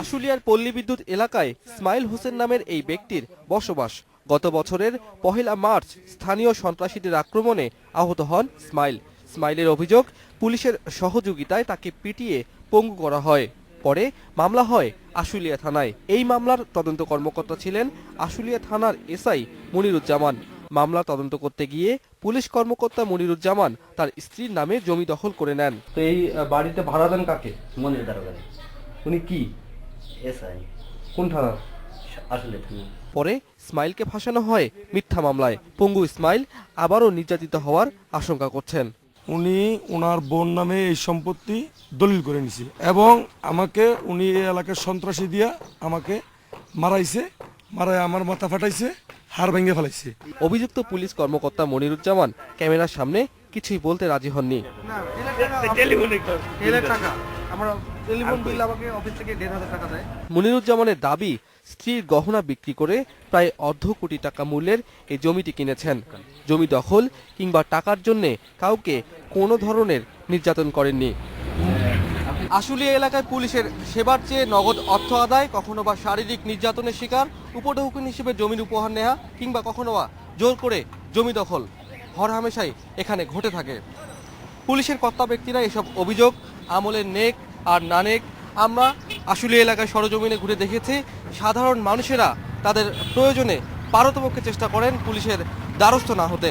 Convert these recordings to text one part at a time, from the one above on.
আশুলিয়ার পল্লী বিদ্যুৎ এলাকায় ইসমাইল হোসেন নামের এই ব্যক্তির বসবাস। গত বছরের ১ মার্চ স্থানীয় সন্ত্রাসীদের আক্রমণে আহত হন ইসমাইলের অভিযোগ, পুলিশের সহযোগিতায় তাকে পিটিয়ে পঙ্গু করা হয়। পরে মামলা হয় আশুলিয়া থানায়। এই মামলার তদন্ত কর্মকর্তা ছিলেন আশুলিয়া থানার এসআই মনিরুজ্জামান। মামলা তদন্ত করতে গিয়ে পুলিশ কর্মকর্তা মনিরুজ্জামান তার স্ত্রীর নামে জমি দখল করে নেন। তো এই বাড়িতে ভাড়া দেন কাকে? মনির দারোগারে উনি কি এসআই কোন থানা? আসলে থানা। পরে ইসমাইলকে ফাঁসানো হয় মিথ্যা মামলায়। পঙ্গু ইসমাইল আবারও নির্যাতিত হওয়ার আশঙ্কা করছেন। উনি ওনার বোন নামে এই সম্পত্তি দলিল করে নিছে এবং আমাকে উনি এই এলাকার সন্ত্রাসী দিয়া আমাকে মারায় আমার মাথা ফাটাইছে, হাড় ভেঙে ফেলাইছে। অভিযুক্ত পুলিশ কর্মকর্তা মনিরুজ্জামান ক্যামেরার সামনে কিছুই বলতে রাজি হননি। মনিরুজ্জামানের দাবি, স্ত্রীর গহনা বিক্রি করে প্রায় অর্ধ কোটি টাকা মূল্যের এই জমিটি কিনেছেন। জমি দখল কিংবা টাকার জন্য কাউকে কোনো ধরনের নির্যাতন করেননি। আশুলিয়া এলাকায় পুলিশের সেবার চেয়ে নগদ অর্থ আদায়, কখনো বা শারীরিক নির্যাতনের শিকার, উপঢৌকন হিসেবে জমির উপহার নেওয়া কিংবা কখনো বা জোর করে জমি দখল হরহামেশাই এখানে ঘটে থাকে। পুলিশের কর্তা ব্যক্তিরা এসব অভিযোগ আমলের নেক আর নানেক। আমরা আশুলিয়া এলাকায় সরজমিনে ঘুরে দেখেছি, সাধারণ মানুষেরা তাদের প্রয়োজনে পারতপক্ষে চেষ্টা করেন পুলিশের দ্বারস্থ না হতে।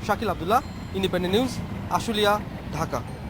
Shakil Abdullah, independent news, Ashulia, Dhaka.